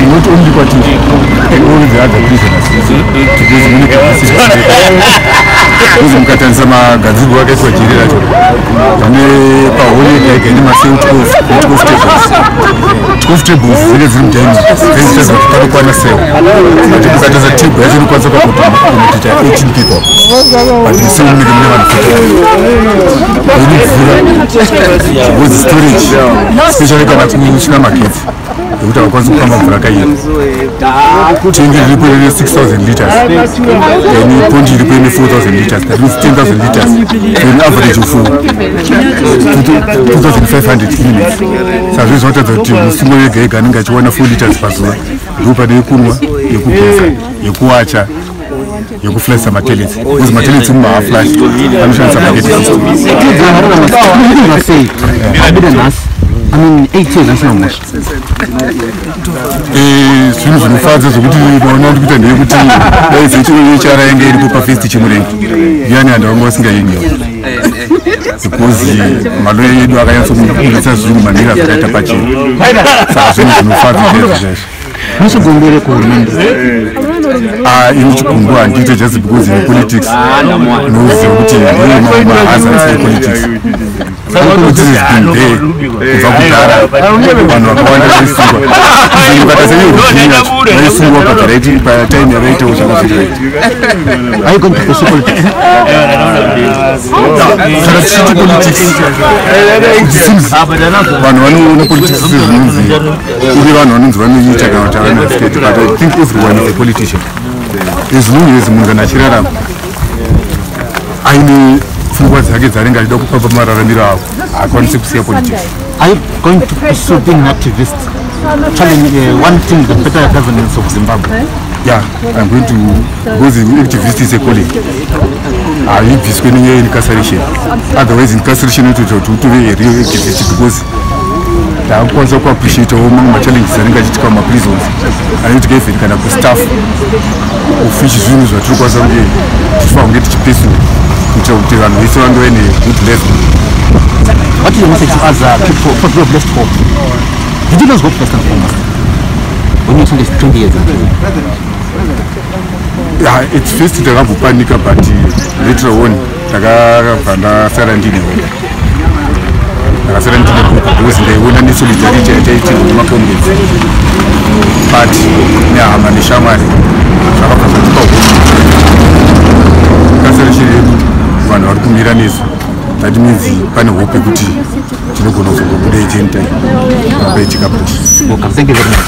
Not only what you all the other prisoners. Mukatarisama gadzirwa wakaiswa jiri racho pane paholiday kaine maseu 12 tables zine ziri mudeni zvezitaza kuti panokwana seu kuti mukataza table yacho inokwanisa kwakutoita 18 people but seu munenge mune vanhu 40 ine mvura with storage especially kana kusvika magetsi ekuti havakwanisi kufamba mvura kaiyo tengi riripo ine 6,000 liters then ponji iripo ine 4,000 liters that means 10,000 liters for an average of 2,500 units saka zvinotaridza kuti musungo yega yega anenge achiwana 4 liters pazuva ndopane yekunwa yekugeza yekuwacha yekuflasha matelets because matelets mumahaflash anoshandisa paketi I mean, 8 years, that's not much. Zvinhu zvinofadza zvokuti naona kuti kuita ndeyekuti dai zechiro chara yange iripo pafesti chemurengi yani vanhu vanga vasingaendiwo because maloya edu akanyatsokuisa zvinhu manhira zvakaita pachena saka zvinhu zvinofadza zvaizvo muchigombere kuhurumende ini chigumbu handiite just because in politics noziva kuti ndine mahazards epolitics this has been there kubva kudhara vanhu vakawanda vaisungwa ukata seiruzhinji yacho vaisungwa pagaraiti patime yavaitawo zvakazviraiti kana tichiti politics vanhu vanoona politics sezvinonzi uye vanhu vanonzi vanoita kana kuti havana state but I think everyone is a politician as long as munhu kana achirarama aine pfungwa dzake dzaanenge achida kupa pamararamiro avo haakwanisi kusiya politics. Are you going to pursue being an activist, challenging wanting the better governance of Zimbabwe? Yeah, I'm going to, because an activist is a calling. I'm just going to be in incarceration. Otherwise, incarceration is to be a real activist because I want to appreciate all my challenges and get to come to prisons. I need to give it kind of staff who fish zoos or troopers on the to get to prison. Which are any good level. What is your message to us people of left hope? Did you lose hope first and foremost? When you told us 20 years ago? Yeah, it's first to have a panic, but later on, Taga Sarandini. Sarandini was the one and solidarity in Macombi. But, yeah, I'm a shaman. Vanhu vari kumiranisa that means pane hope kuti tinogona kuzobuda ichenta apaitika push. Okay, thank you very much.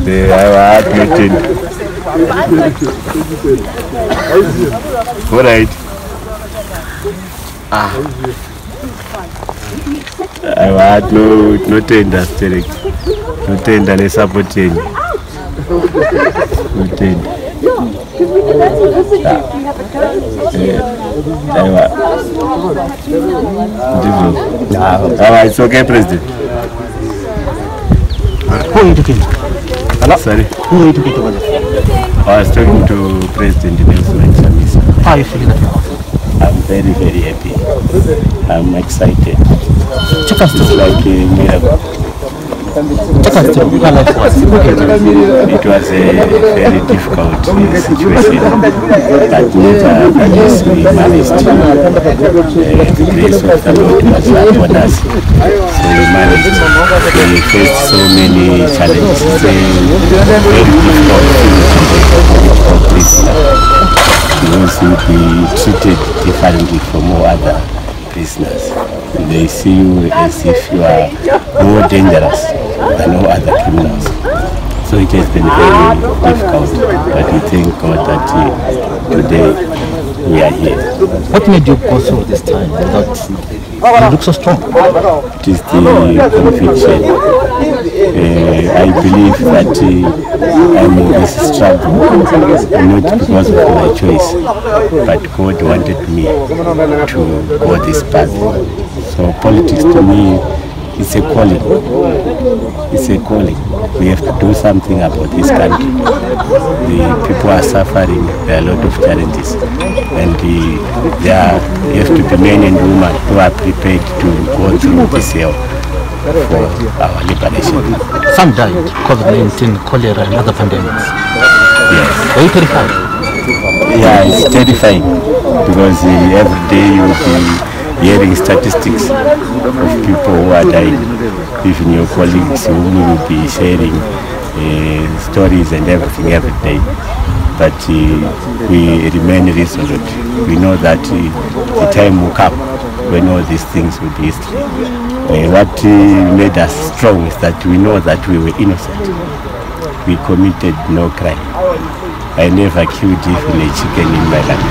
They are Acquitted. All right. I had no tender sterek. No tender ne supporting. No tender. It's okay, President. Who are you talking to? Hello? Sorry. Who are you talking to? I was talking to President Nelson. How are you feeling at now? I'm very, very happy. I'm excited. Check us It's like a miracle. Check us through how life was. It was a very difficult situation, but nevertheless we managed to. The grace of the Lord was upon us. So we managed. We faced so many challenges. It's a very difficult thing because you'll be treated differently from all other prisoners. They see you as if you are more dangerous than all other criminals. So it has been very difficult, but we thank God that today we are here. What made you go through this time? You look so strong. It is the conviction. I believe that I'm in this struggle not because of my choice, but God wanted me to go this path. So politics to me is a calling. It's a calling. We have to do something about this country. The people are suffering. There are a lot of challenges, and you have to be men and women who are prepared to go through this hell for our liberation. Some died, COVID-19, cholera and other pandemics. Yes. Were you terrified? Yeah, it's terrifying because every day you will be hearing statistics of people who are dying. Even your colleagues who will be sharing stories and everything every day. But we remain resolute. We know that the time will come when all these things will be history. What made us strong is that we know that we were innocent. We committed no crime. I never killed even a chicken in my life.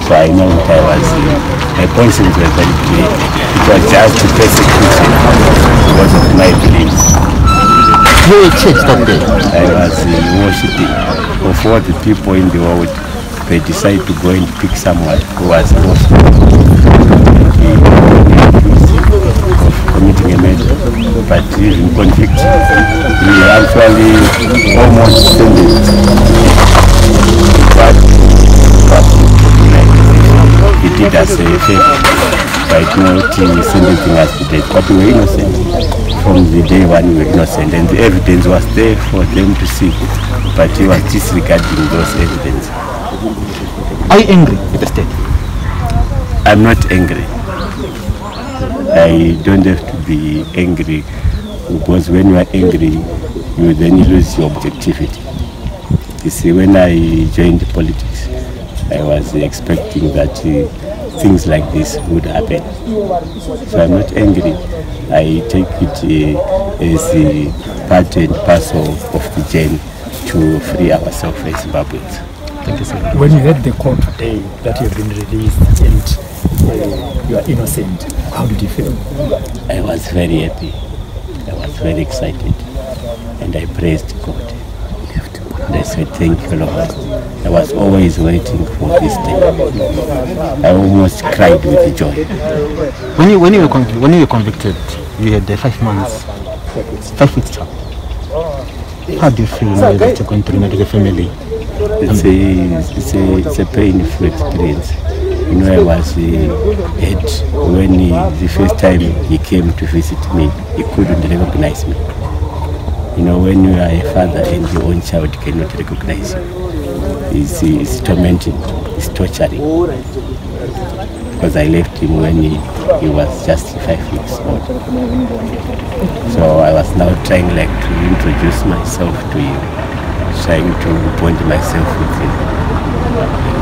So I know what I was. My conscience was very clear. It was just persecution because of my beliefs. You were church that day? I was worshipping. Of all the people in the world, they decided to go and pick someone who was committing a murder, but even convicted. We actually almost sentenced. But he did us a favor by not sentencing us to death. But we were innocent. From the day one we were innocent, and the evidence was there for them to see. But he was disregarding those evidence. Are you angry with the state? I'm not angry. I don't have to be angry, because when you are angry, you then lose your objectivity. You see, when I joined politics, I was expecting that things like this would happen. So I'm not angry. I take it as a part and parcel of the journey to free ourselves as Zimbabweans. Thank you, sir. When you heard the call today that you have been released and you are innocent, how did you feel? I was very happy. I was very excited. And I praised God. And I said, thank you, Lord. I was always waiting for this day. I almost cried with joy. When you were convicted, you had 5 months, 5 weeks term. How do you feel now that you're going to reunite with the family? It's a painful experience. You know, I was hurt when the first time he came to visit me, he couldn't recognize me. You know, when you are a father and your own child cannot recognize you, it's tormenting, it's torturing. Because I left him when he was just 5 weeks old. So I was now trying to introduce myself to him, trying to bond myself with him.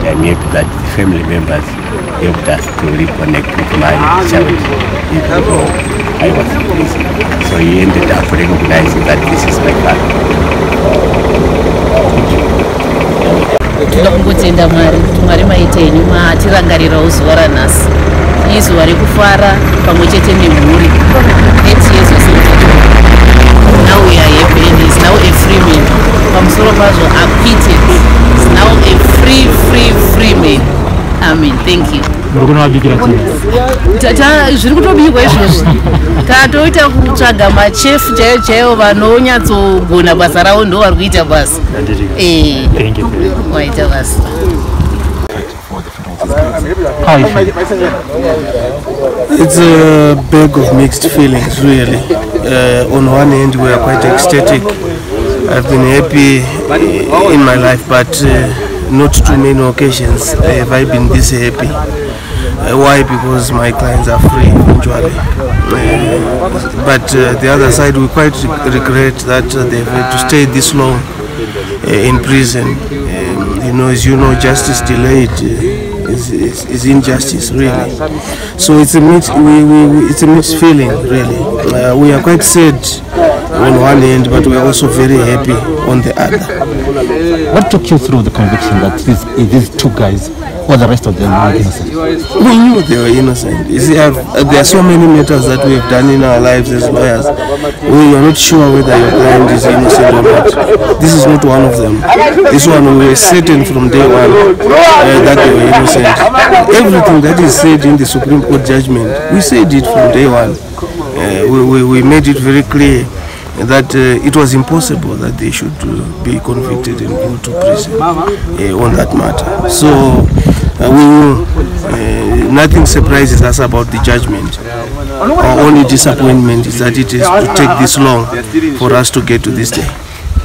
And I'm happy that the family members helped us to reconnect with my child even though I was in prison. So he ended up recognizing that this is my father. Tinoda kungotenda Mwari kuti Mwari maita henyu matirangarirawo zuva ranhasi. izuva rekufara pamwe chete nemhuri. 8 years or something. Now we are happy and he's now a free man. Pamusoro pazvo Acquitted. He's now a free man. Amen. Thank you. Tata zviri kutobikwa izvozvo. Tatoita kutsvaga machefu chaivo vanonyatsogona basa ravo ndo vari kuita basa. Waita basa. How you feel? It's a bag of mixed feelings, really. On one hand, we are quite ecstatic. I've been happy in my life, but not too many occasions have I been this happy. Why? Because my clients are free eventually. But the other side, we quite regret that they've had to stay this long in prison. As you know, justice delayed is injustice, really. So it's a mixed feeling, really. We are quite sad on one end, but we are also very happy on the other. What took you through the conviction that these two guys, or the rest of them, were innocent? We knew they were innocent. You see, there are so many matters that we have done in our lives as lawyers. We are not sure whether your client is innocent or not. This is not one of them. This one, we were certain from day one that they were innocent. Everything that is said in the Supreme Court judgment, we said it from day one. We made it very clear that it was impossible that they should be convicted and go to prison on that matter. So we knew nothing surprises us about the judgment. Our only disappointment is that it is to take this long for us to get to this day.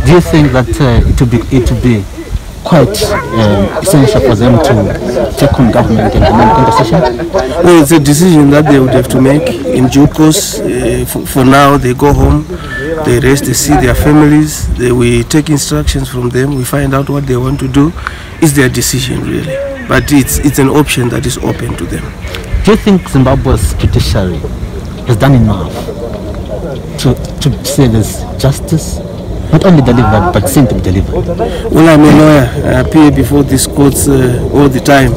Do you think that it would be quite essential for them to take on government and demand compensation? Well, it's a decision that they would have to make in due course. For now, they go home, they rest, they see their families, we take instructions from them, we find out what they want to do. It's their decision, really. But it's an option that is open to them. Do you think Zimbabwe's judiciary has done enough to say there's justice? Not only delivered, but seen to be delivered. Well, I'm a lawyer. I appear before these courts all the time.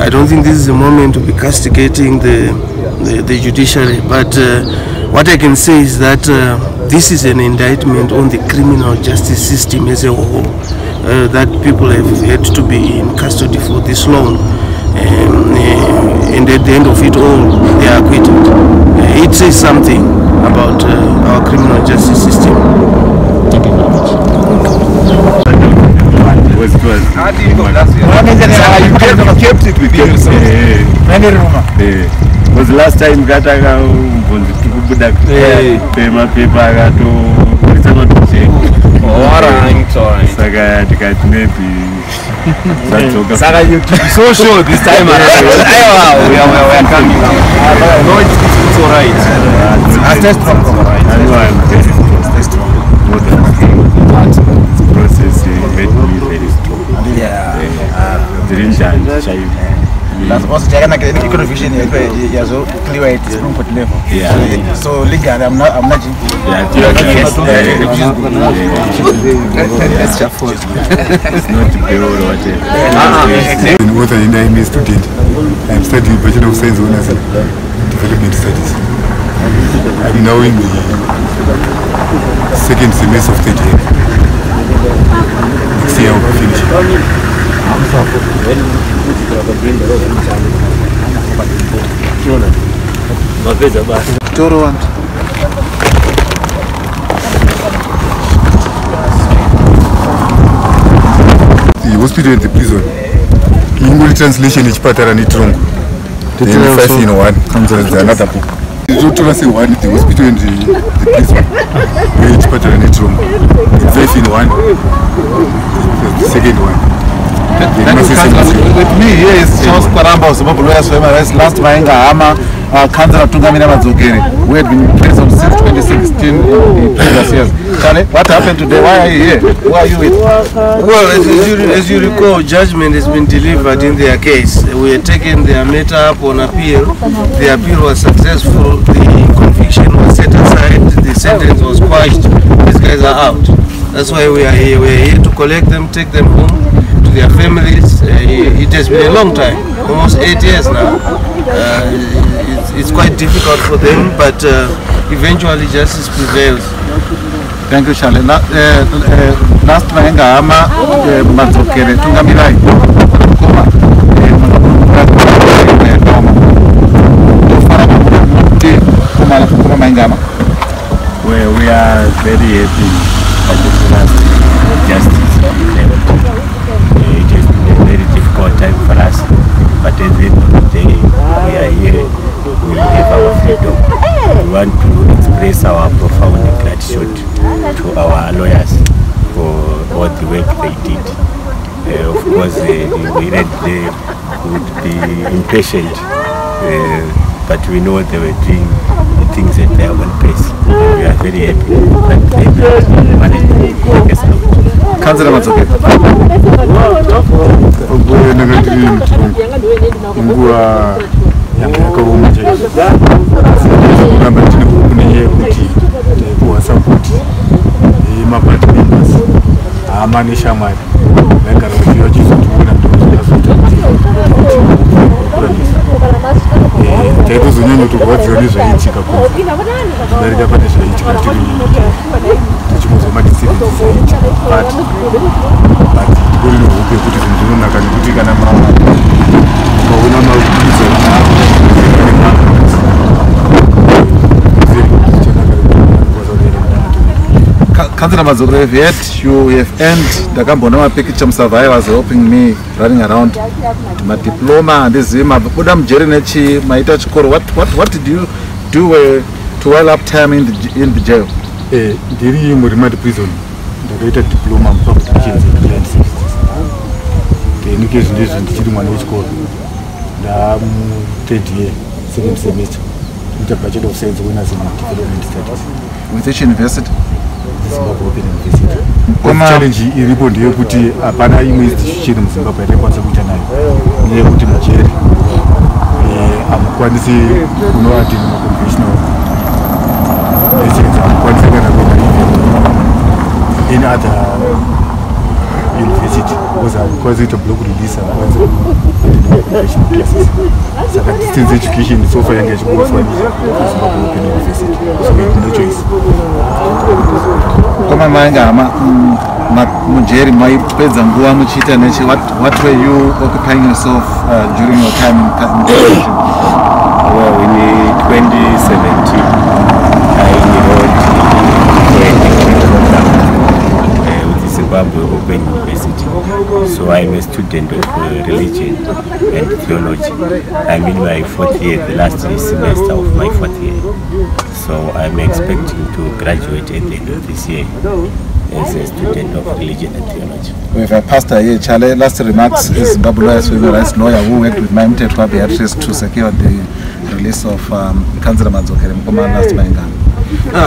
I don't think this is a moment to be castigating the judiciary, but what I can say is that this is an indictment on the criminal justice system as a whole, that people have had to be in custody for this long, and at the end of it all, they are acquitted. It says something about our criminal justice system. Thank you very much. You kept it with you. Was last time Gataka paper so sure this time around. We are coming. No, it's all right. Test from process made me very strong. That's also economic vision so clear at Supreme Court level. So legally I'm not I'm a student. I'm studying Bachelor of Science Honors in Development Studies. I'm now in the second semester of third year. Next year I'll finish. The hospital and the prison. In translation, each pattern is wrong. 5 in 1 comes as another book. You don't say one, the hospital and the prison. Each pattern is wrong. 5 in 1, the second one. With me here is Charles Kwaramba of Zimbabwe Lawyers for Human Rights. Last Maenga Hama, Councillor Tungamina Madzokeri, who had been in prison since 2016 in the previous years. Charlie, what happened today? Why are you here? Who are you with? Well, as you recall, judgment has been delivered in their case. We had taken their matter up on appeal. The appeal was successful. The conviction was set aside. The sentence was quashed. These guys are out. That's why we are here. We are here to collect them, take them home to their families. It has been a long time, almost 8 years now. it's quite difficult for them, but eventually justice prevails. Thank you, Charlie. Last Mahengama Mazokere Tungamirai. Well, we are very happy at the last justice. It has been a very difficult time for us, but at the end of the day, we are here. We have our freedom. We want to express our profound gratitude to our lawyers for all the work they did. Of course, we read they would be impatient, but we know they were doing things at their own pace. We are very happy that they managed to take us out. Councillor Matsoke. Councillor Mazokere, you have earned the Gambonama picture survivors helping me running around my diploma and this Budam Jerinechi, my touch core. What did you do to while up time in the jail? During Murimad prison, the rated diploma of publications in the land services. The indication is in the Chikurubi school. The third year, second semester, with the budget of science winners in development studies. With which university? Zimbabwean University. The challenge is to put a banner image in Zimbabwe. I'm going to Nigeria. I'm going to see conventional. In other university because it's a block release and conventional classes. So distance education is so far engaged with Zimbabwean University. So we have no choice. What were you occupying yourself during your time in detention? Well, in 2017, I enrolled in a degree program with the Zimbabwe Open University. So I'm a student of religion and theology. I'm in my 4th year, the last semester of my 4th year. So I'm expecting to graduate at the end of this year as a student of religion and theology. We have a pastor here, Charlie. Last remarks is Zimbabwean human rights lawyer who worked with my Mtetwa Beatrice to secure the release of Councillor Mazokere last Mahengama.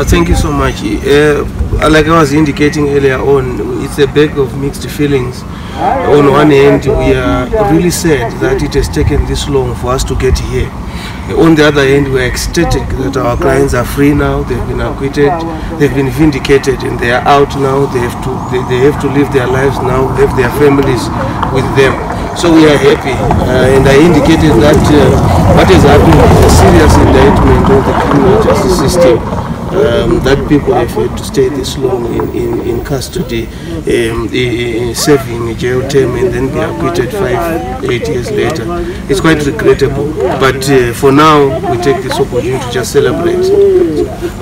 Thank you so much. Like I was indicating earlier on, it's a bag of mixed feelings. On one hand, we are really sad that it has taken this long for us to get here. On the other hand, we are ecstatic that our clients are free now, they've been acquitted, they've been vindicated, and they are out now. They have to live their lives now, have their families with them. So we are happy, and I indicated that what has happened is a serious indictment of the criminal justice system. That people have had to stay this long in custody, serving a jail term, and then be acquitted 5-8 years later. It's quite regrettable, but for now we take this opportunity to just celebrate.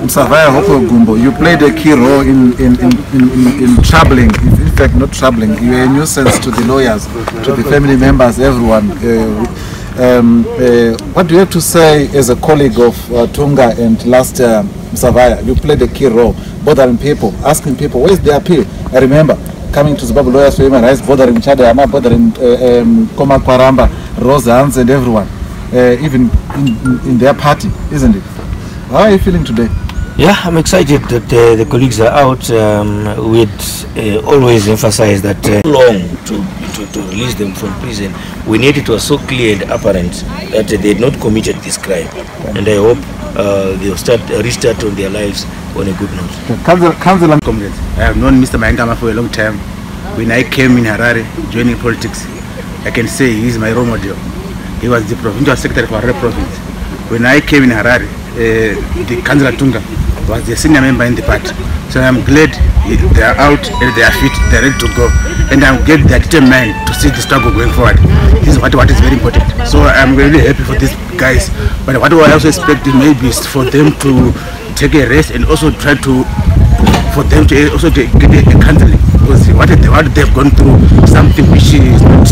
Msavaya Hoko Gumbo, you played a key role in troubling, in fact not troubling, you were a nuisance to the lawyers, to the family members, everyone. What do you have to say as a colleague of Tunga and last Msavaya? You played a key role, bothering people, asking people, where's the appeal? I remember coming to Zimbabwe Lawyers for Human Rights, bothering Chadayama, bothering Koma Kwaramba, Rosa Hans and everyone, even in their party, isn't it? How are you feeling today? Yeah, I'm excited that the colleagues are out. We'd always emphasize that long to release them from prison. We need it was so clear and apparent that they had not committed this crime, and I hope they'll restart on their lives on a good note. Councillor Comrades, I have known Mr. Mahengama for a long time. When I came in Harare, joining politics, I can say he is my role model. He was the provincial secretary for Harare province. When I came in Harare, the Councillor Tunga was the senior member in the party. So I'm glad they are out and they are fit, they are ready to go. And I'm glad they are determined to see the struggle going forward. This is what is very important. So I'm really happy for these guys. But what I also expect maybe is for them to take a rest and also try to, for them to also get a counseling. Because what they've gone through, something which is not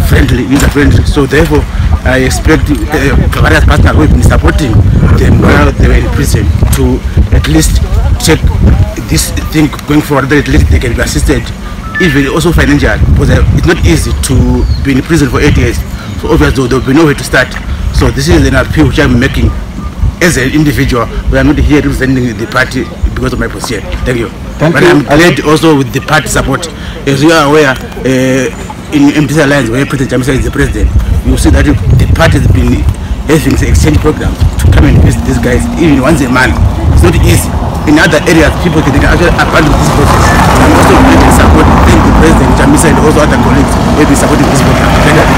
friendly, user-friendly. So therefore, I expect various partners who have been supporting them while they were in prison to at least check this thing going forward, that at least they can be assisted, even also financially, because it's not easy to be in prison for 8 years. So obviously there will be nowhere to start. So this is an appeal which I'm making as an individual. We are not here representing the party because of my position. Thank you. But I'm glad also with the party support. As you are aware, in MDC Alliance, where President Chamisa is the president, you see that the party has been having the exchange program to come and visit these guys, even once a month. It's not easy. In other areas, people can actually abandon this process. I'm also going to support, thank the President Chamisa and also other colleagues who have been supporting this program. Thank you.